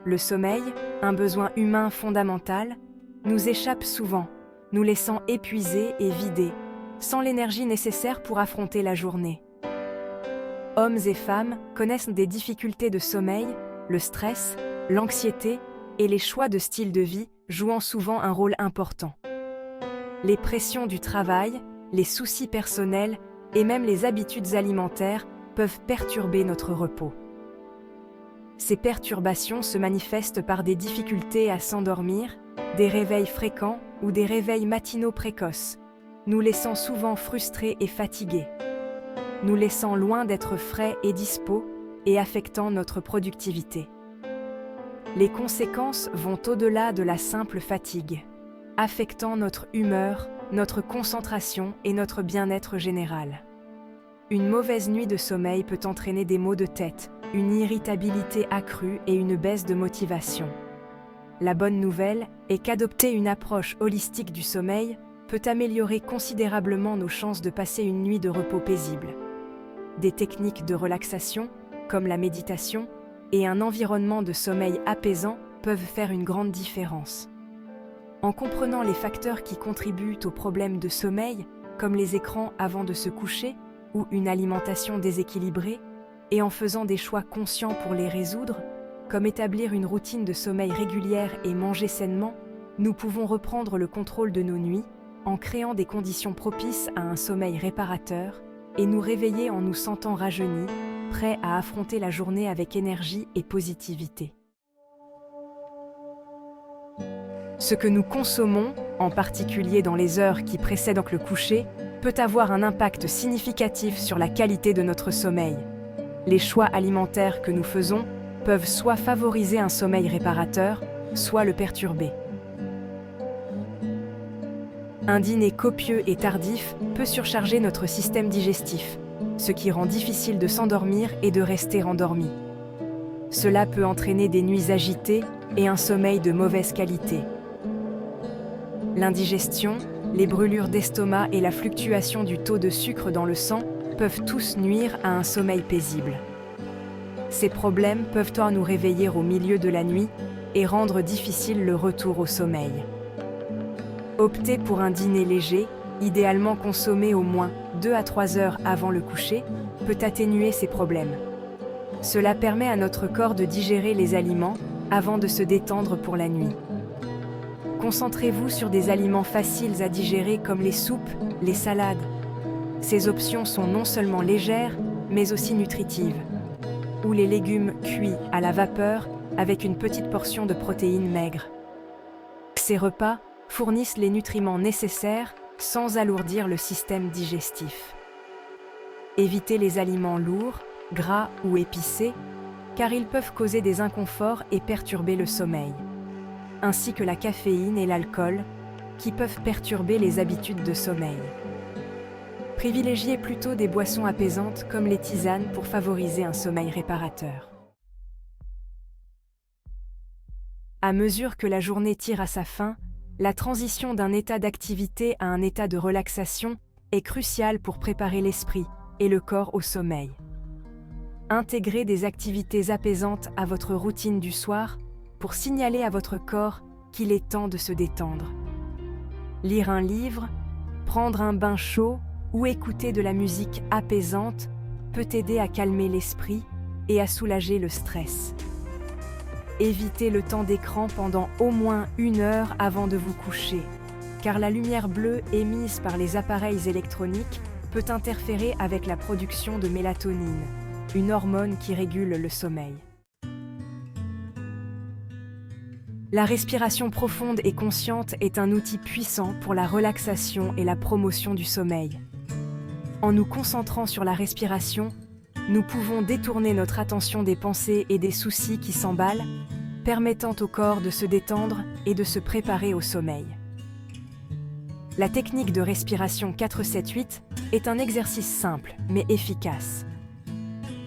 Le sommeil, un besoin humain fondamental, nous échappe souvent, nous laissant épuisés et vidés, sans l'énergie nécessaire pour affronter la journée. Hommes et femmes connaissent des difficultés de sommeil, le stress, l'anxiété et les choix de style de vie jouant souvent un rôle important. Les pressions du travail, les soucis personnels et même les habitudes alimentaires peuvent perturber notre repos. Ces perturbations se manifestent par des difficultés à s'endormir, des réveils fréquents ou des réveils matinaux précoces, nous laissant souvent frustrés et fatigués, nous laissant loin d'être frais et dispos et affectant notre productivité. Les conséquences vont au-delà de la simple fatigue, affectant notre humeur, notre concentration et notre bien-être général. Une mauvaise nuit de sommeil peut entraîner des maux de tête, une irritabilité accrue et une baisse de motivation. La bonne nouvelle est qu'adopter une approche holistique du sommeil peut améliorer considérablement nos chances de passer une nuit de repos paisible. Des techniques de relaxation, comme la méditation, et un environnement de sommeil apaisant peuvent faire une grande différence. En comprenant les facteurs qui contribuent aux problèmes de sommeil, comme les écrans avant de se coucher ou une alimentation déséquilibrée, et en faisant des choix conscients pour les résoudre, comme établir une routine de sommeil régulière et manger sainement, nous pouvons reprendre le contrôle de nos nuits en créant des conditions propices à un sommeil réparateur et nous réveiller en nous sentant rajeunis, prêts à affronter la journée avec énergie et positivité. Ce que nous consommons, en particulier dans les heures qui précèdent le coucher, peut avoir un impact significatif sur la qualité de notre sommeil. Les choix alimentaires que nous faisons peuvent soit favoriser un sommeil réparateur, soit le perturber. Un dîner copieux et tardif peut surcharger notre système digestif, ce qui rend difficile de s'endormir et de rester endormi. Cela peut entraîner des nuits agitées et un sommeil de mauvaise qualité. L'indigestion, les brûlures d'estomac et la fluctuation du taux de sucre dans le sang peuvent tous nuire à un sommeil paisible. Ces problèmes peuvent nous réveiller au milieu de la nuit et rendre difficile le retour au sommeil. Opter pour un dîner léger, idéalement consommé au moins 2 à 3 heures avant le coucher, peut atténuer ces problèmes. Cela permet à notre corps de digérer les aliments avant de se détendre pour la nuit. Concentrez-vous sur des aliments faciles à digérer comme les soupes, les salades. Ces options sont non seulement légères, mais aussi nutritives. Ou les légumes cuits à la vapeur avec une petite portion de protéines maigres. Ces repas fournissent les nutriments nécessaires sans alourdir le système digestif. Évitez les aliments lourds, gras ou épicés, car ils peuvent causer des inconforts et perturber le sommeil, ainsi que la caféine et l'alcool, qui peuvent perturber les habitudes de sommeil. Privilégiez plutôt des boissons apaisantes comme les tisanes pour favoriser un sommeil réparateur. À mesure que la journée tire à sa fin, la transition d'un état d'activité à un état de relaxation est cruciale pour préparer l'esprit et le corps au sommeil. Intégrez des activités apaisantes à votre routine du soir pour signaler à votre corps qu'il est temps de se détendre. Lire un livre, prendre un bain chaud ou écouter de la musique apaisante peut aider à calmer l'esprit et à soulager le stress. Évitez le temps d'écran pendant au moins 1 heure avant de vous coucher, car la lumière bleue émise par les appareils électroniques peut interférer avec la production de mélatonine, une hormone qui régule le sommeil. La respiration profonde et consciente est un outil puissant pour la relaxation et la promotion du sommeil. En nous concentrant sur la respiration, nous pouvons détourner notre attention des pensées et des soucis qui s'emballent, permettant au corps de se détendre et de se préparer au sommeil. La technique de respiration 4-7-8 est un exercice simple mais efficace.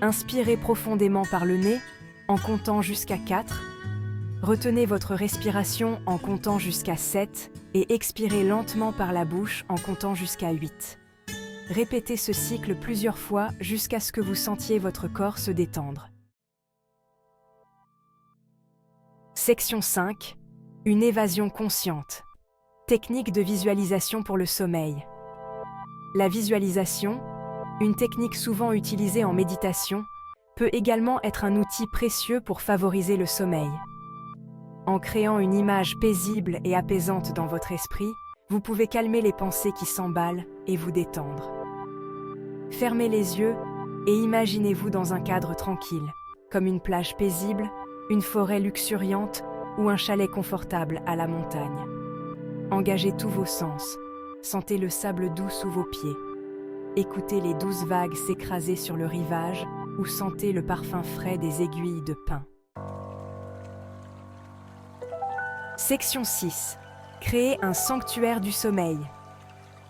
Inspirez profondément par le nez en comptant jusqu'à 4, retenez votre respiration en comptant jusqu'à 7 et expirez lentement par la bouche en comptant jusqu'à 8. Répétez ce cycle plusieurs fois jusqu'à ce que vous sentiez votre corps se détendre. Section 5. Une évasion consciente. Technique de visualisation pour le sommeil. La visualisation, une technique souvent utilisée en méditation, peut également être un outil précieux pour favoriser le sommeil. En créant une image paisible et apaisante dans votre esprit, vous pouvez calmer les pensées qui s'emballent et vous détendre. Fermez les yeux et imaginez-vous dans un cadre tranquille, comme une plage paisible, une forêt luxuriante ou un chalet confortable à la montagne. Engagez tous vos sens, sentez le sable doux sous vos pieds, écoutez les douces vagues s'écraser sur le rivage ou sentez le parfum frais des aiguilles de pin. Section 6. Créer un sanctuaire du sommeil.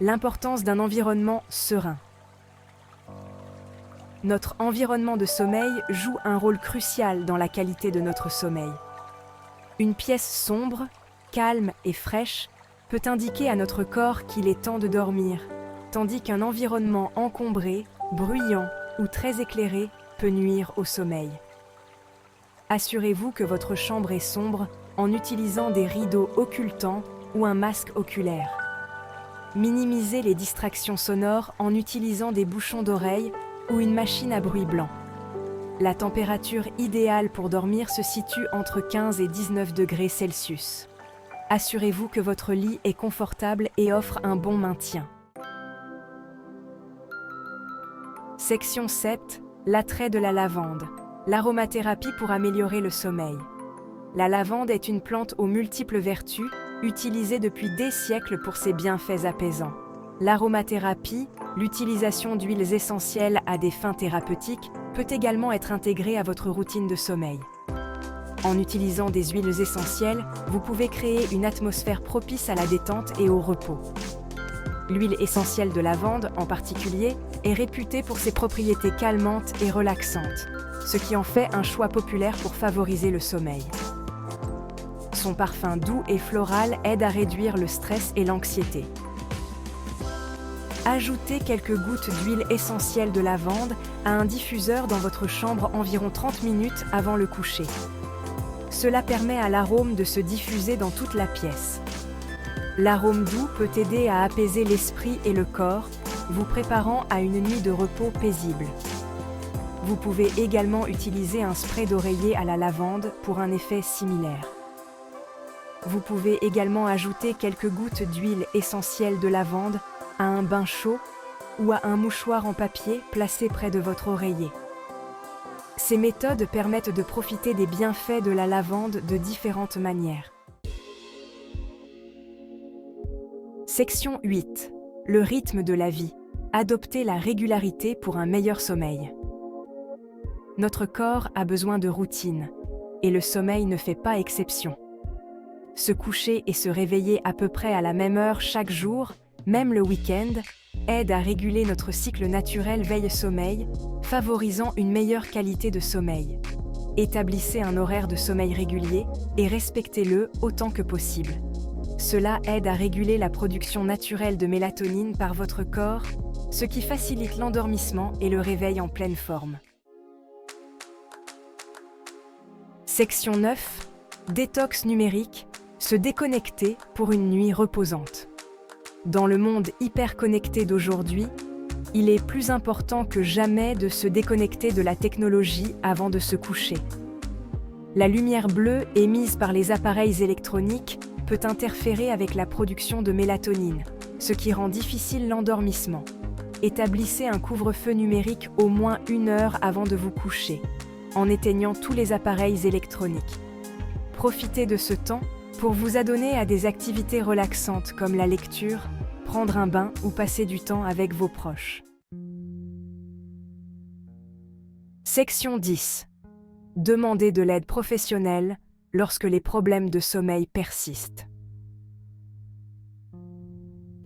L'importance d'un environnement serein. Notre environnement de sommeil joue un rôle crucial dans la qualité de notre sommeil. Une pièce sombre, calme et fraîche peut indiquer à notre corps qu'il est temps de dormir, tandis qu'un environnement encombré, bruyant ou très éclairé peut nuire au sommeil. Assurez-vous que votre chambre est sombre en utilisant des rideaux occultants ou un masque oculaire. Minimisez les distractions sonores en utilisant des bouchons d'oreilles ou une machine à bruit blanc. La température idéale pour dormir se situe entre 15 et 19 degrés Celsius. Assurez-vous que votre lit est confortable et offre un bon maintien. Section 7. L'attrait de la lavande. L'aromathérapie pour améliorer le sommeil. La lavande est une plante aux multiples vertus, utilisée depuis des siècles pour ses bienfaits apaisants. L'aromathérapie, l'utilisation d'huiles essentielles à des fins thérapeutiques, peut également être intégrée à votre routine de sommeil. En utilisant des huiles essentielles, vous pouvez créer une atmosphère propice à la détente et au repos. L'huile essentielle de lavande, en particulier, est réputée pour ses propriétés calmantes et relaxantes, ce qui en fait un choix populaire pour favoriser le sommeil. Son parfum doux et floral aide à réduire le stress et l'anxiété. Ajoutez quelques gouttes d'huile essentielle de lavande à un diffuseur dans votre chambre environ 30 minutes avant le coucher. Cela permet à l'arôme de se diffuser dans toute la pièce. L'arôme doux peut aider à apaiser l'esprit et le corps, vous préparant à une nuit de repos paisible. Vous pouvez également utiliser un spray d'oreiller à la lavande pour un effet similaire. Vous pouvez également ajouter quelques gouttes d'huile essentielle de lavande à un bain chaud ou à un mouchoir en papier placé près de votre oreiller. Ces méthodes permettent de profiter des bienfaits de la lavande de différentes manières. Section 8. Le rythme de la vie. Adoptez la régularité pour un meilleur sommeil. Notre corps a besoin de routine, et le sommeil ne fait pas exception. Se coucher et se réveiller à peu près à la même heure chaque jour, même le week-end, aide à réguler notre cycle naturel veille-sommeil, favorisant une meilleure qualité de sommeil. Établissez un horaire de sommeil régulier et respectez-le autant que possible. Cela aide à réguler la production naturelle de mélatonine par votre corps, ce qui facilite l'endormissement et le réveil en pleine forme. Section 9. Détox numérique. Se déconnecter pour une nuit reposante. Dans le monde hyper connecté d'aujourd'hui, il est plus important que jamais de se déconnecter de la technologie avant de se coucher. La lumière bleue émise par les appareils électroniques peut interférer avec la production de mélatonine, ce qui rend difficile l'endormissement. Établissez un couvre-feu numérique au moins 1 heure avant de vous coucher, en éteignant tous les appareils électroniques. Profitez de ce temps pour vous adonner à des activités relaxantes comme la lecture, prendre un bain ou passer du temps avec vos proches. Section 10. Demandez de l'aide professionnelle lorsque les problèmes de sommeil persistent.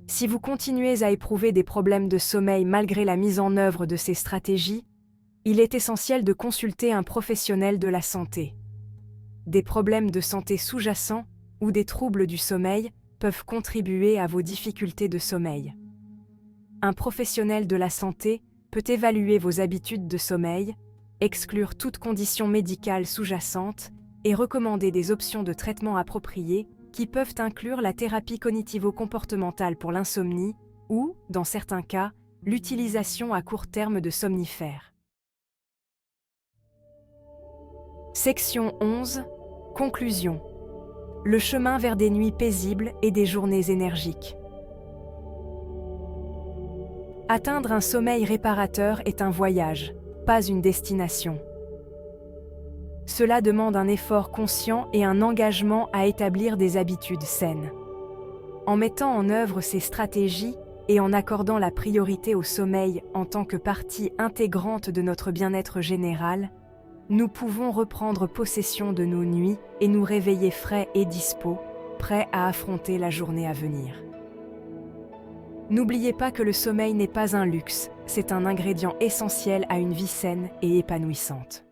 Si vous continuez à éprouver des problèmes de sommeil malgré la mise en œuvre de ces stratégies, il est essentiel de consulter un professionnel de la santé. Des problèmes de santé sous-jacents ou des troubles du sommeil peuvent contribuer à vos difficultés de sommeil. Un professionnel de la santé peut évaluer vos habitudes de sommeil, exclure toute condition médicale sous-jacente et recommander des options de traitement appropriées qui peuvent inclure la thérapie cognitivo-comportementale pour l'insomnie ou, dans certains cas, l'utilisation à court terme de somnifères. Section 11. Conclusion. Le chemin vers des nuits paisibles et des journées énergiques. Atteindre un sommeil réparateur est un voyage, pas une destination. Cela demande un effort conscient et un engagement à établir des habitudes saines. En mettant en œuvre ces stratégies et en accordant la priorité au sommeil en tant que partie intégrante de notre bien-être général, nous pouvons reprendre possession de nos nuits et nous réveiller frais et dispos, prêts à affronter la journée à venir. N'oubliez pas que le sommeil n'est pas un luxe, c'est un ingrédient essentiel à une vie saine et épanouissante.